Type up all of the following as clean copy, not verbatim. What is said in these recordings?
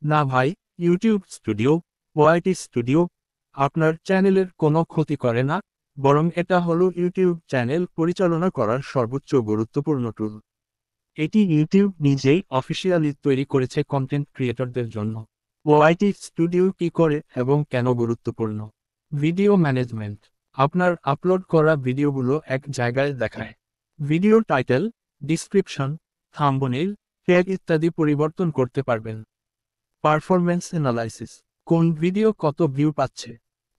না ভাই, YouTube studio, ওআইটি studio আপনার চ্যানেলের কোনো ক্ষতি করে না, বরং এটা হলো ইউটিউব চ্যানেল পরিচালনা করার সর্বোচ্চ গুরুত্বপূর্ণ টুল। এটি ইউটিউব নিজেই অফিসিয়ালি তৈরি করেছে কন্টেন্ট ক্রিয়েটরদের জন্য। ওআইটি স্টুডিও কি করে এবং কেন গুরুত্বপূর্ণ? Video management. আপনার আপলোড করা ভিডিওগুলো এক জায়গায় দেখায়। Video title, description, thumbnail, tag ইত্যাদি পরিবর্তন করতে পারবেন। Performance analysis. কোন ভিডিও কত ভিউ পাচ্ছে,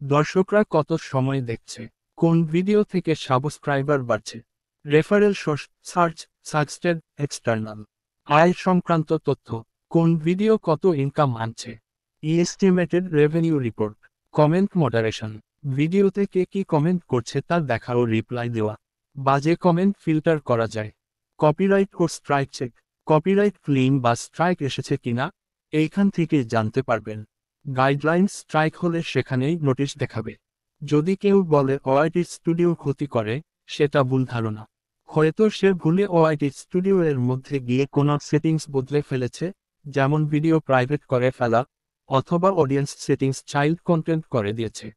দর্শকরা কত সময় দেখছে, কোন ভিডিও থেকে সাবস্ক্রাইবার বাড়ছে। Referral source, search, suggested, external. আয় সংক্রান্ত তথ্য, কোন ভিডিও কত ইনকাম আনছে। Estimated revenue report. Comment moderation. ভিডিওতে কে কি কমেন্ট করছে তা দেখা ও রিপ্লাই দেওয়া। বাজে কমেন্ট ফিল্টার করা যায়। কপিরাইট ও স্ট্রাইক চেক। কপিরাইট ক্লেম বা স্ট্রাইক এসেছে কিনা এইখান থেকে জানতে পারবেন। গাইডলাইন স্ট্রাইক হলে সেখানেই নোটিশ দেখাবে। যদি কেউ বলে ওআইটি স্টুডিও ক্ষতি করে, সেটা ভুল ধারণা। হয়তো সে ভুলে ওআইটি স্টুডিও এর মধ্যে গিয়ে কোনো সেটিংস বদলে ফেলেছে, যেমন ভিডিও প্রাইভেট করে ফেলা অথবা অডিয়েন্স সেটিংস চাইল্ড কন্টেন্ট করে দিয়েছে।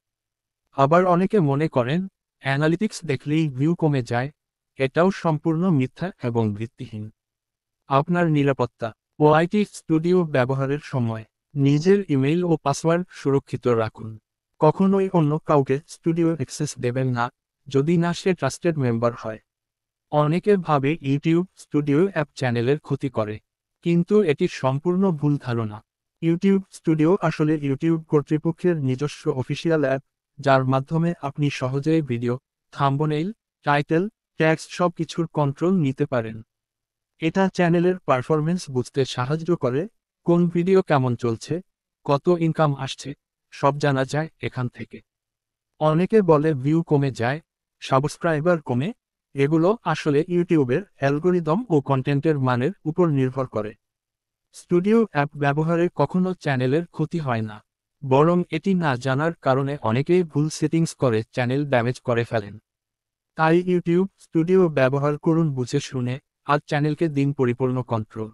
আবার অনেকে মনে করেন অ্যানালিটিক্স দেখলেই ভিউ কমে যায়। এটাও সম্পূর্ণ মিথ্যা এবং ভিত্তিহীন। আপনার নিরাপত্তা। ওআইটি স্টুডিও ব্যবহারের সময় নিজের ইমেইল ও পাসওয়ার্ড সুরক্ষিত রাখুন। কখনোই অন্য কাউকে স্টুডিও অ্যাক্সেস দেবেন না, যদি না সে ট্রাস্টেড মেম্বার হয়। অনেকে ভাবে ইউটিউব স্টুডিও অ্যাপ চ্যানেলের ক্ষতি করে, কিন্তু এটি সম্পূর্ণ ভুল ধারণা। ইউটিউব স্টুডিও আসলে ইউটিউব কর্তৃপক্ষের নিজস্ব অফিসিয়াল অ্যাপ, যার মাধ্যমে আপনি সহজেই ভিডিও, থাম্বনেইল, টাইটেল, ট্যাক্স সব কিছুর কন্ট্রোল নিতে পারেন। এটা চ্যানেলের পারফরমেন্স বুঝতে সাহায্য করে, কোন ভিডিও কেমন চলছে, কত ইনকাম আসছে, সব জানা যায় এখান থেকে। অনেকে বলে ভিউ কমে যায়, সাবস্ক্রাইবার কমে। এগুলো আসলে ইউটিউবের অ্যালগোরিদম ও কন্টেন্টের মানের উপর নির্ভর করে। স্টুডিও অ্যাপ ব্যবহারে কখনো চ্যানেলের ক্ষতি হয় না, বরং এটি না জানার কারণে অনেকেই ভুল সেটিংস করে চ্যানেল ড্যামেজ করে ফেলেন। তাই ইউটিউব স্টুডিও ব্যবহার করুন বুঝে শুনে, আর চ্যানেলকে দিন পরিপূর্ণ কন্ট্রোল।